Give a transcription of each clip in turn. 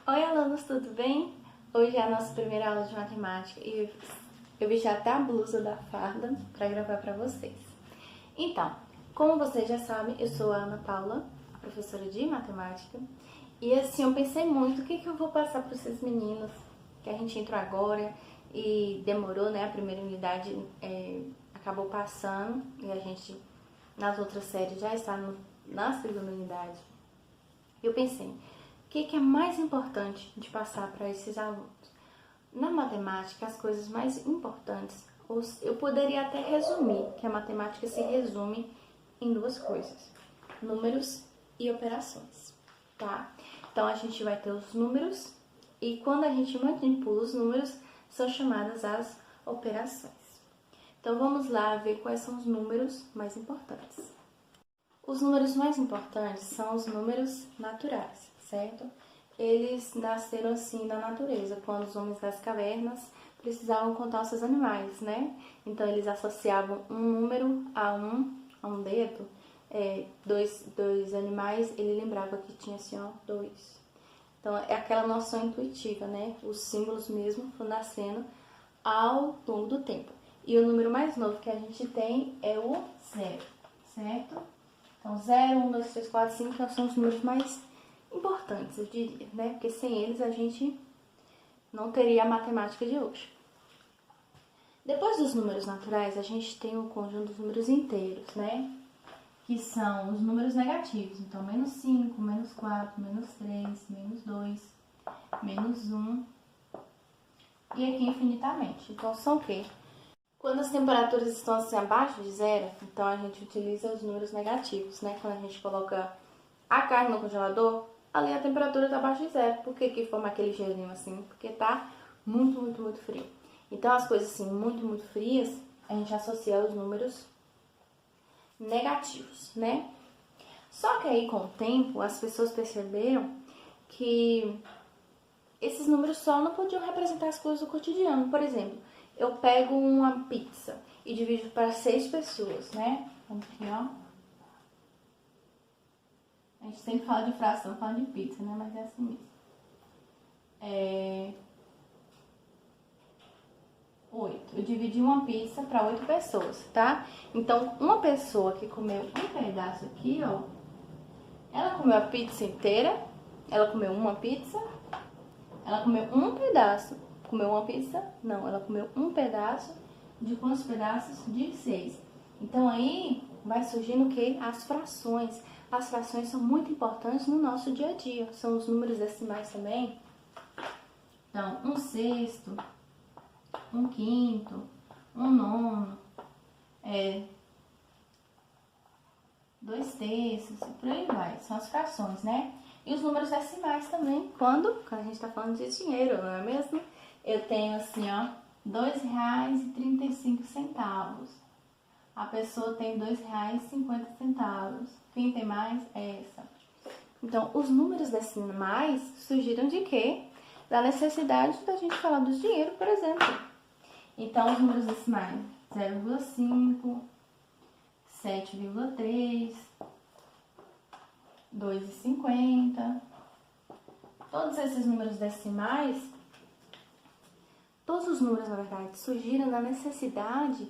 Oi, alunos, tudo bem? Hoje é a nossa primeira aula de matemática e eu vesti até a blusa da farda para gravar para vocês. Então, como vocês já sabem, eu sou a Ana Paula, a professora de matemática, e assim, eu pensei muito o que eu vou passar para esses meninos, que a gente entrou agora e demorou, né? A primeira unidade acabou passando e a gente, nas outras séries, já está na segunda unidade. Eu pensei, o que é mais importante de passar para esses alunos? Na matemática, as coisas mais importantes, eu poderia até resumir, que a matemática se resume em duas coisas: números e operações, tá? Então, a gente vai ter os números e quando a gente manipula os números, são chamadas as operações. Então, vamos lá ver quais são os números mais importantes. Os números mais importantes são os números naturais, certo? Eles nasceram assim na natureza, quando os homens das cavernas precisavam contar os seus animais, né? Então eles associavam um número a um dedo, dois animais, ele lembrava que tinha assim, ó, dois. Então é aquela noção intuitiva, né? Os símbolos mesmo foram nascendo ao longo do tempo. E o número mais novo que a gente tem é o zero, certo? Então, 0, 1, 2, 3, 4, 5 são os números mais importantes, eu diria, né? Porque sem eles a gente não teria a matemática de hoje. Depois dos números naturais, a gente tem o conjunto dos números inteiros, né? Que são os números negativos. Então, menos 5, menos 4, menos 3, menos 2, menos 1 e aqui infinitamente. Então, são o quê? Quando as temperaturas estão assim abaixo de zero, então a gente utiliza os números negativos, né? Quando a gente coloca a carne no congelador, ali a temperatura está abaixo de zero. Por que forma aquele gelinho assim? Porque tá muito, muito, muito frio. Então as coisas assim muito, muito frias, a gente associa aos números negativos, né? Só que aí com o tempo as pessoas perceberam que esses números só não podiam representar as coisas do cotidiano. Por exemplo, eu pego uma pizza e divido para 6 pessoas, né? Vamos aqui, ó. A gente sempre fala de fração, fala de pizza, né? Mas é assim mesmo. 8. Eu dividi uma pizza para 8 pessoas, tá? Então, uma pessoa que comeu um pedaço aqui, ó, ela comeu a pizza inteira, ela comeu uma pizza, ela comeu um pedaço. Comeu uma pizza? Não, ela comeu um pedaço. De quantos pedaços? De 6. Então aí vai surgindo o que? As frações. As frações são muito importantes no nosso dia a dia. São os números decimais também. Então, 1/6, 1/5, 1/9, 2/3, por aí vai. São as frações, né? E os números decimais também, quando a gente tá falando de dinheiro, não é mesmo? Eu tenho assim, ó, R$2,35. A pessoa tem R$2,50. Quem tem mais é essa. Então, os números decimais surgiram de quê? Da necessidade da gente falar do dinheiro, por exemplo. Então, os números decimais: 0,5, 7,3, 2,50. Todos esses números decimais, todos os números, na verdade, surgiram da necessidade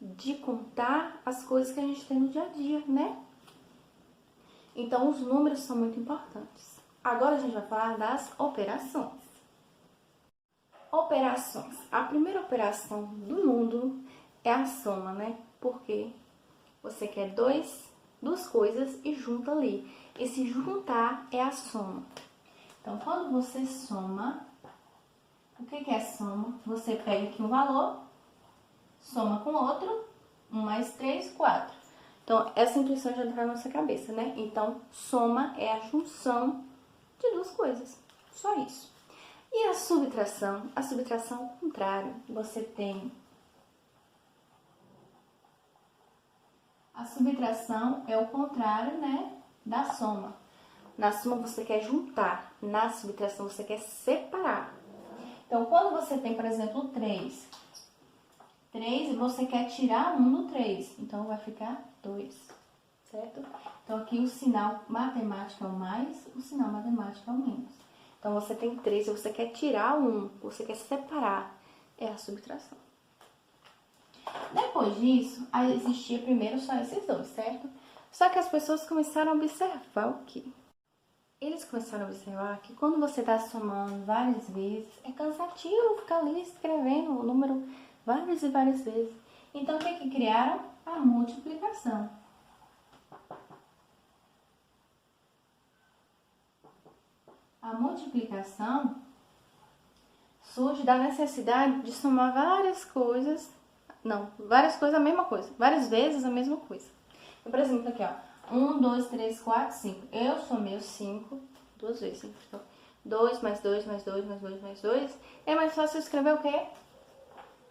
de contar as coisas que a gente tem no dia a dia, né? Então, os números são muito importantes. Agora a gente vai falar das operações. Operações. A primeira operação do mundo é a soma, né? Porque você quer duas coisas e junta ali. Esse juntar é a soma. Então, quando você soma, o que é soma? Você pega aqui um valor, soma com outro, 1 mais 3, 4. Então, essa intuição já entra na nossa cabeça, né? Então, soma é a junção de duas coisas. Só isso. E a subtração? A subtração é o contrário. Você tem... A subtração é o contrário, né, da soma. Na soma você quer juntar, na subtração você quer separar. Então, quando você tem, por exemplo, 3 e você quer tirar 1 do 3, então vai ficar 2, certo? Então, aqui o sinal matemático é o mais, o sinal matemático é o menos. Então, você tem 3 e você quer tirar um, você quer separar, é a subtração. Depois disso, existia primeiro só esses dois, certo? Só que as pessoas começaram a observar o quê? Eles começaram a observar que quando você está somando várias vezes, é cansativo ficar ali escrevendo o número várias e várias vezes. Então, o que criaram? A multiplicação. A multiplicação surge da necessidade de somar várias coisas, a mesma coisa, várias vezes a mesma coisa. Então, por exemplo, aqui, ó, 1, 2, 3, 4, 5. Eu somei os 5 duas vezes. Então, 2 mais 2 mais 2 mais 2 mais 2. É mais fácil escrever o quê?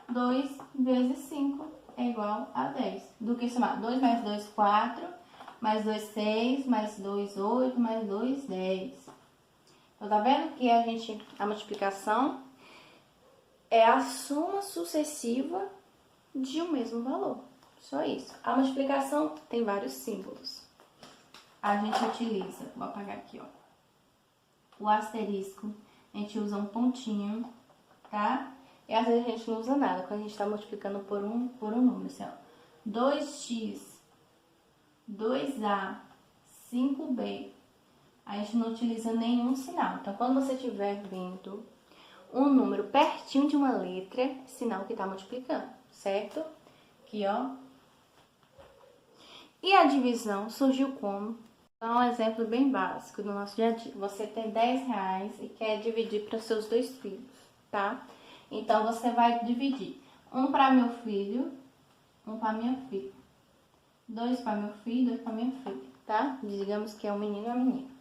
2 vezes 5 é igual a 10. Do que somar 2 mais 2, 4, mais 2, 6, mais 2, 8, mais 2, 10. Então, tá vendo que a multiplicação é a soma sucessiva de um mesmo valor. Só isso. A multiplicação tem vários símbolos. A gente utiliza, vou apagar aqui, ó, o asterisco. A gente usa um pontinho, tá? E às vezes a gente não usa nada, quando a gente está multiplicando por um número, assim, ó. 2x, 2a, 5b. A gente não utiliza nenhum sinal. Então, quando você estiver vendo um número pertinho de uma letra, é sinal que está multiplicando, certo? Aqui, ó. E a divisão surgiu como? Então, um exemplo bem básico do nosso dia a dia. Você tem 10 reais e quer dividir para os seus 2 filhos, tá? Então, você vai dividir um para meu filho, um para minha filha. 2 para meu filho, 2 para minha filha, tá? Digamos que é um menino e uma menina.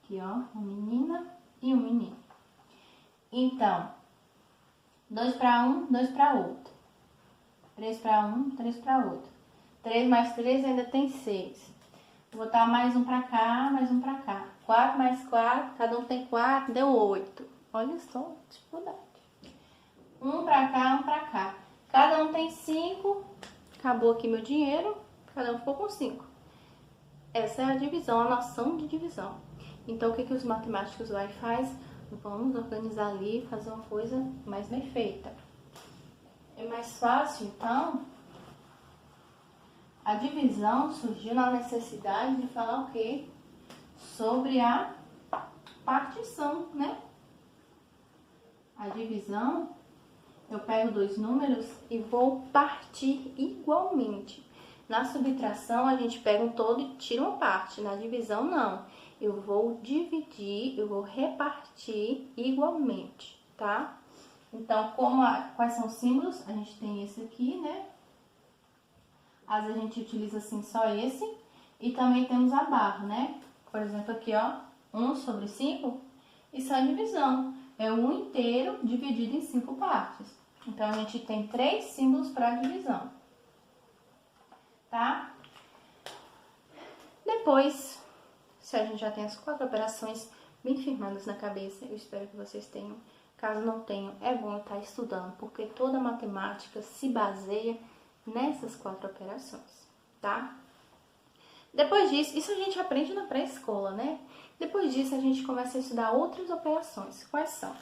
Aqui, ó, uma menina e um menino. Então, 2 para um, 2 para outro. 3 para um, 3 para outro. 3 mais 3 ainda tem 6. Vou botar mais um para cá, mais um para cá. 4 mais 4, cada um tem 4, deu 8. Olha só, dificuldade. Um para cá, um para cá. Cada um tem 5. Acabou aqui meu dinheiro, cada um ficou com 5. Essa é a divisão, a noção de divisão. Então, o que os matemáticos lá faz? Vamos organizar ali, fazer uma coisa mais bem feita. É mais fácil, então, a divisão surgiu na necessidade de falar o quê? Sobre a partição, né? A divisão, eu pego 2 números e vou partir igualmente. Na subtração, a gente pega um todo e tira uma parte. Na divisão, não. Eu vou dividir, eu vou repartir igualmente, tá? Então, quais são os símbolos? A gente tem esse aqui, né? Às vezes a gente utiliza assim só esse. E também temos a barra, né? Por exemplo, aqui, ó, 1 sobre 5. Isso é a divisão. É 1 inteiro dividido em 5 partes. Então, a gente tem 3 símbolos para a divisão. Tá? Depois, se a gente já tem as 4 operações bem firmadas na cabeça, eu espero que vocês tenham. Caso não tenham, é bom estar estudando, porque toda matemática se baseia nessas 4 operações, tá? Depois disso, isso a gente aprende na pré-escola, né? Depois disso, a gente começa a estudar outras operações. Quais são?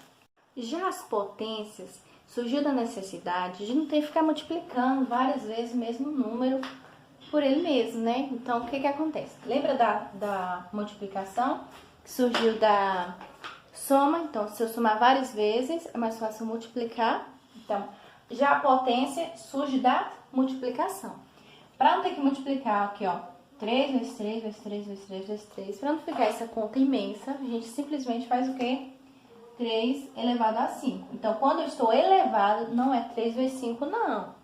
Já as potências surgiu da necessidade de não ter que ficar multiplicando várias vezes o mesmo número por ele mesmo, né? Então, o que que acontece? Lembra da multiplicação? Que surgiu da soma. Então, se eu somar várias vezes, é mais fácil multiplicar. Então, já a potência surge da multiplicação. Para não ter que multiplicar aqui, ó, 3 vezes 3 vezes 3 vezes 3 vezes 3, para não ficar essa conta imensa, a gente simplesmente faz o quê? 3 elevado a 5. Então, quando eu estou elevado, não é 3 vezes 5, não,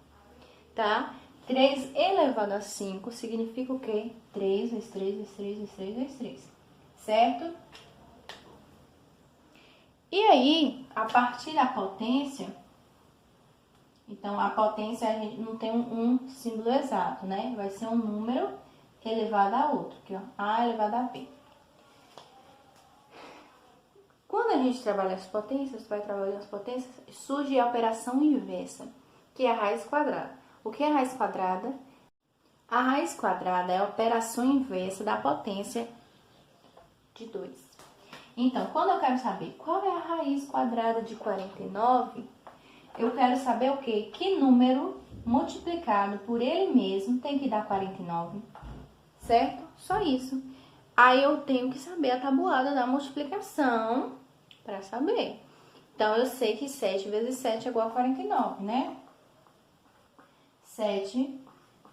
tá? 3 elevado a 5 significa o quê? 3 vezes 3 vezes 3 vezes 3 vezes 3, certo? E aí, a partir da potência, então, a potência a gente não tem um símbolo exato, né? Vai ser um número elevado a outro, aqui, ó, A elevado a B. Quando a gente trabalha as potências, vai trabalhando as potências, surge a operação inversa, que é a raiz quadrada. O que é a raiz quadrada? A raiz quadrada é a operação inversa da potência de 2. Então, quando eu quero saber qual é a raiz quadrada de 49, eu quero saber o quê? Que número multiplicado por ele mesmo tem que dar 49, certo? Só isso. Aí eu tenho que saber a tabuada da multiplicação para saber. Então, eu sei que 7 vezes 7 é igual a 49, né? 7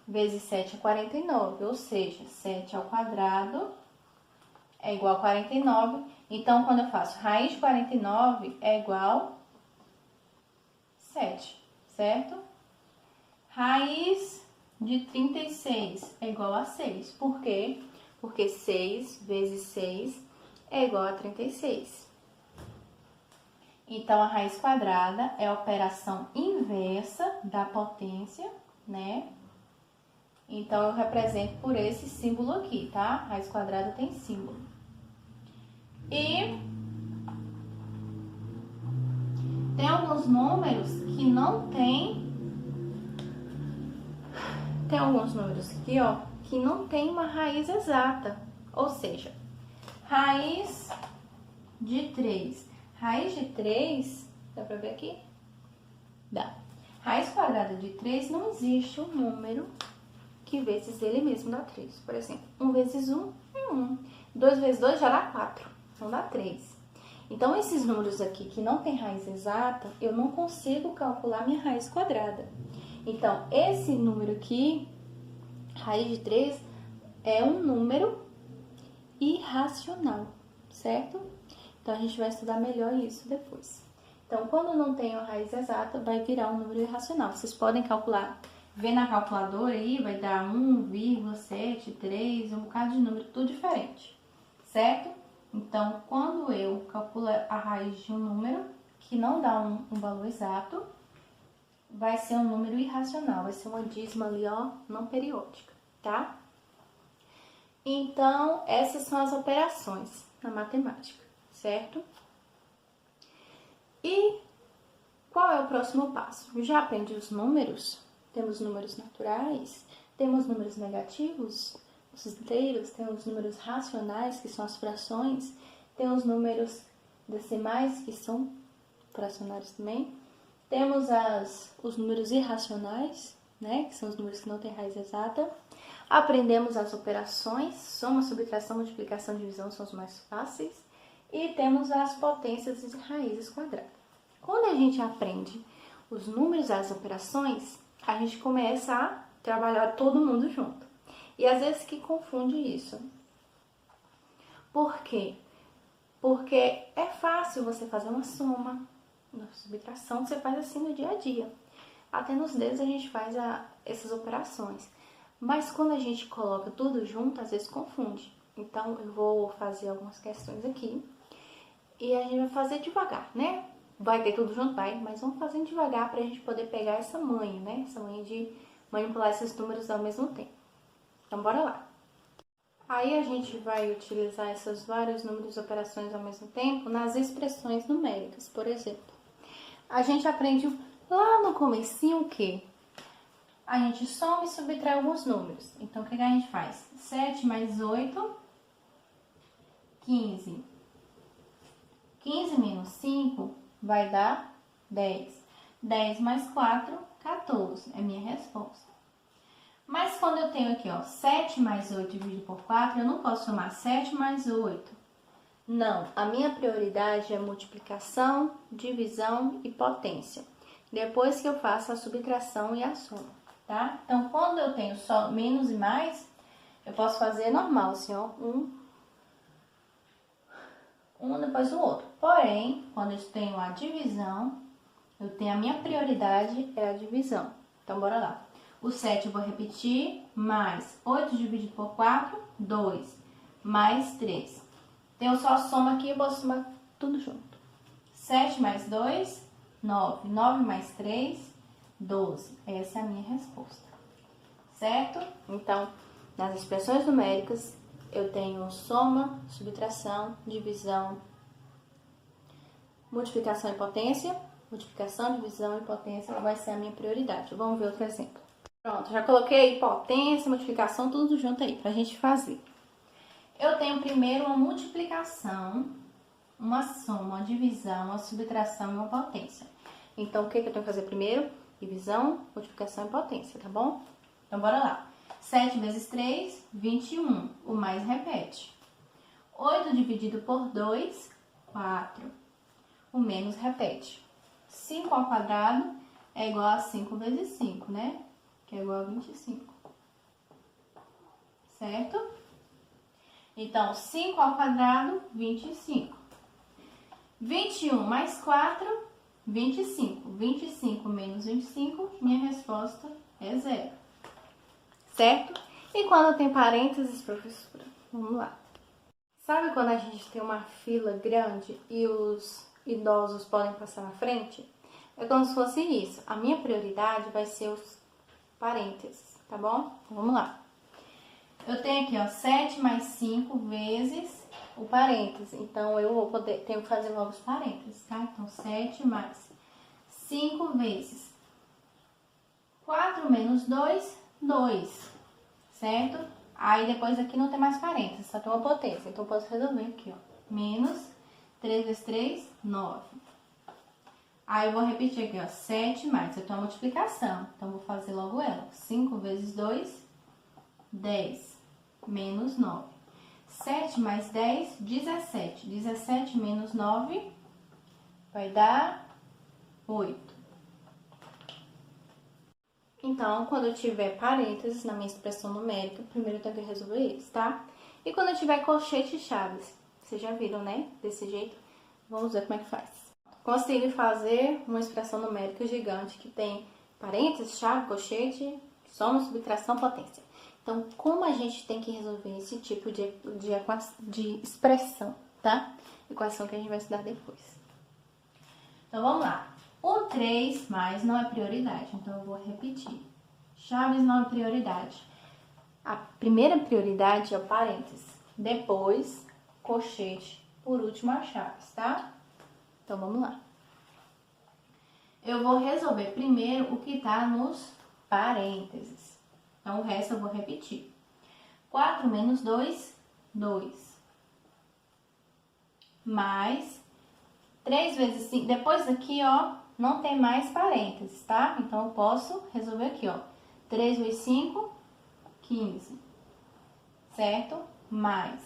vezes 7 é 49, ou seja, 7 ao quadrado é igual a 49. Então, quando eu faço raiz de 49 é igual a 7, certo? Raiz de 36 é igual a 6. Por quê? Porque 6 vezes 6 é igual a 36. Então, a raiz quadrada é a operação inversa da potência, né? Então, eu represento por esse símbolo aqui, tá? A raiz quadrada tem símbolo. E tem alguns números que não tem... Tem alguns números aqui, ó, que não tem uma raiz exata. Ou seja, raiz de 3. Raiz de 3, dá pra ver aqui? Dá. Raiz quadrada de 3 não existe um número que vezes ele mesmo dá 3. Por exemplo, 1 vezes 1 é 1. 2 vezes 2 já dá 4, não dá 3. Então, esses números aqui que não tem raiz exata, eu não consigo calcular minha raiz quadrada. Então, esse número aqui, raiz de 3, é um número irracional, certo? Então, a gente vai estudar melhor isso depois. Então, quando não tem a raiz exata, vai virar um número irracional. Vocês podem calcular, ver na calculadora aí, vai dar 1,73, um bocado de número, tudo diferente, certo? Então, quando eu calculo a raiz de um número que não dá um valor exato, vai ser um número irracional, vai ser uma dízima ali, ó, não periódica, tá? Então, essas são as operações na matemática, certo? E qual é o próximo passo? Já aprendi os números, temos números naturais, temos números negativos, os inteiros, temos números racionais, que são as frações, temos números decimais, que são fracionários também, temos os números irracionais, né, que são os números que não têm raiz exata. Aprendemos as operações, soma, subtração, multiplicação, divisão são os mais fáceis. E temos as potências e raízes quadradas. Quando a gente aprende os números e as operações, a gente começa a trabalhar todo mundo junto. E às vezes que confunde isso. Por quê? Porque é fácil você fazer uma soma, uma subtração, você faz assim no dia a dia. Até nos dedos a gente faz essas operações. Mas quando a gente coloca tudo junto, às vezes confunde. Então, eu vou fazer algumas questões aqui. E a gente vai fazer devagar, né? Vai ter tudo junto, vai, mas vamos fazendo devagar pra gente poder pegar essa manha, né? Essa manha de manipular esses números ao mesmo tempo. Então, bora lá. Aí a gente vai utilizar esses vários números e operações ao mesmo tempo nas expressões numéricas, por exemplo. A gente aprende lá no comecinho o quê? A gente soma e subtrai alguns números. Então, o que a gente faz? 7 mais 8, 15. 15 menos 5 vai dar 10. 10 mais 4, 14. É a minha resposta. Mas quando eu tenho aqui, ó, 7 mais 8 dividido por 4, eu não posso somar 7 mais 8. Não, a minha prioridade é multiplicação, divisão e potência. Depois que eu faço a subtração e a soma, tá? Então, quando eu tenho só menos e mais, eu posso fazer normal, assim, ó, um depois do outro. Porém, quando eu tenho a divisão, eu tenho a minha prioridade é a divisão. Então, bora lá. O 7 eu vou repetir, mais 8 dividido por 4, 2, mais 3. Tenho só a soma aqui, eu vou somar tudo junto. 7 mais 2, 9. 9 mais 3, 12. Essa é a minha resposta. Certo? Então, nas expressões numéricas, eu tenho soma, subtração, divisão, multiplicação e potência. Multiplicação, divisão e potência vai ser a minha prioridade. Vamos ver outro exemplo. Pronto, já coloquei potência, multiplicação, tudo junto aí pra gente fazer. Eu tenho primeiro uma multiplicação uma soma, uma divisão, uma subtração e uma potência. Então, o que eu tenho que fazer primeiro? Divisão, multiplicação e potência, tá bom? Então, bora lá. 7 vezes 3, 21. O mais repete. 8 dividido por 2, 4. O menos repete. 5 ao quadrado é igual a 5 vezes 5, né? Que é igual a 25. Certo? Então, 5 ao quadrado, 25. 21 mais 4, 25. 25 menos 25, minha resposta é 0. Certo? E quando tem parênteses, professora? Vamos lá. Sabe quando a gente tem uma fila grande e os idosos podem passar na frente? É como se fosse isso. A minha prioridade vai ser os parênteses, tá bom? Então, vamos lá. Eu tenho aqui, ó, 7 mais 5 vezes o parêntese. Então, eu vou tenho que fazer logo os parênteses, tá? Então, 7 mais 5 vezes 4 menos 2, 2, certo? Aí, depois aqui não tem mais parênteses, só tem uma potência. Então, eu posso resolver aqui, ó. Menos 3 vezes 3, 9. Aí, eu vou repetir aqui, ó, 7 mais, eu tenho a multiplicação. Então, vou fazer logo ela. 5 vezes 2, 10. Menos 9. 7 mais 10, 17. 17 menos 9 vai dar 8. Então, quando eu tiver parênteses na minha expressão numérica, primeiro eu tenho que resolver eles, tá? E quando eu tiver colchete e chaves, vocês já viram, né? Desse jeito, vamos ver como é que faz. Consegui fazer uma expressão numérica gigante que tem parênteses, chave, colchete, soma, subtração, potência. Então, como a gente tem que resolver esse tipo de expressão, tá? Equação que a gente vai estudar depois. Então, vamos lá. O 3 mais não é prioridade, então eu vou repetir. Chaves não é prioridade. A primeira prioridade é o parênteses, depois colchete, por último as chaves, tá? Então, vamos lá. Eu vou resolver primeiro o que tá nos parênteses. Então, o resto eu vou repetir. 4 menos 2, 2. Mais 3 vezes 5. Depois daqui, ó, não tem mais parênteses, tá? Então, eu posso resolver aqui, ó. 3 vezes 5, 15. Certo? Mais.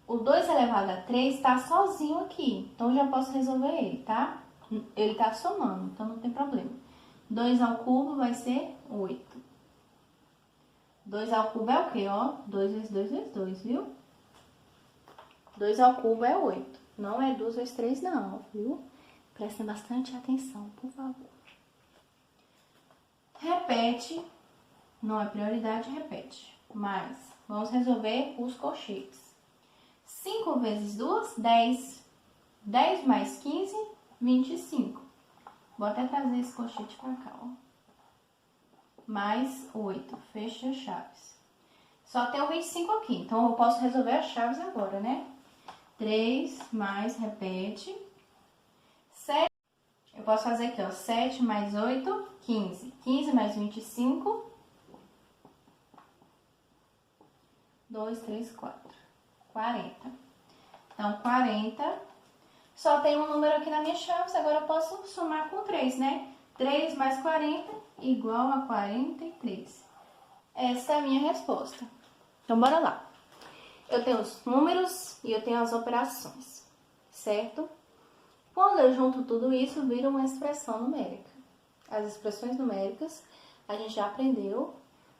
O 2 elevado a 3 tá sozinho aqui. Então, eu já posso resolver ele, tá? Ele tá somando, então não tem problema. 2 ao cubo vai ser 8. 2 ao cubo é o quê, ó? 2 vezes 2 vezes 2, viu? 2 ao cubo é 8. Não é 2 vezes 3, não, viu? Prestem bastante atenção, por favor. Repete. Não é prioridade, repete. Mas, vamos resolver os colchetes. 5 vezes 2, 10. 10 mais 15, 25. Vou até trazer esse colchete pra cá, ó. Mais 8. Fecha as chaves. Só tem o 25 aqui, então eu posso resolver as chaves agora, né? 3 mais, repete. 7. Eu posso fazer aqui, ó. 7 mais 8, 15. 15 mais 25. 2, 3, 4. 40. Então, 40. Só tem um número aqui na minha chaves, agora eu posso somar com 3, né? 3 mais 40 igual a 43. Essa é a minha resposta. Então, bora lá. Eu tenho os números e eu tenho as operações, certo? Quando eu junto tudo isso, vira uma expressão numérica. As expressões numéricas a gente já aprendeu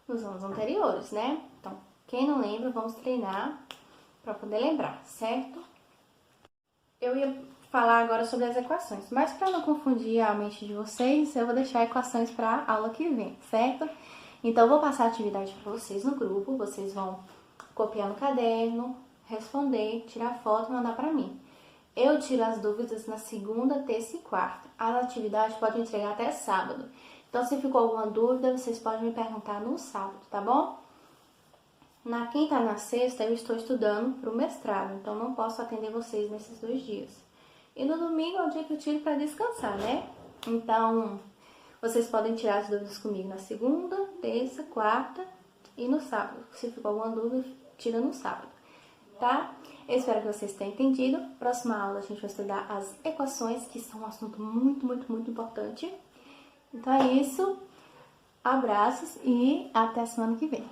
nos anos anteriores, né? Então, quem não lembra, vamos treinar para poder lembrar, certo? Eu ia falar agora sobre as equações, mas para não confundir a mente de vocês, eu vou deixar equações para a aula que vem, certo? Então, eu vou passar a atividade para vocês no grupo, vocês vão copiar no caderno, responder, tirar foto e mandar para mim. Eu tiro as dúvidas na segunda, terça e quarta. As atividades podem entregar até sábado. Então, se ficou alguma dúvida, vocês podem me perguntar no sábado, tá bom? Na quinta e na sexta, eu estou estudando para o mestrado, então não posso atender vocês nesses 2 dias. E no domingo é o dia que eu tiro para descansar, né? Então, vocês podem tirar as dúvidas comigo na segunda, terça, quarta e no sábado. Se ficou alguma dúvida, tira no sábado, tá? Eu espero que vocês tenham entendido. Próxima aula a gente vai estudar as equações, que são um assunto muito importante. Então é isso. Abraços e até a semana que vem.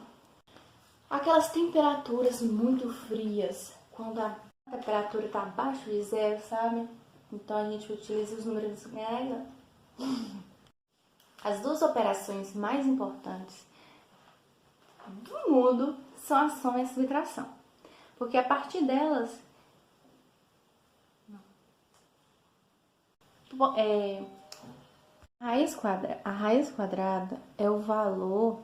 Aquelas temperaturas muito frias, quando a temperatura está abaixo de zero, sabe? Então a gente utiliza os números mega. As duas operações mais importantes do mundo são a soma e a subtração. Porque a partir delas, a raiz quadrada é o valor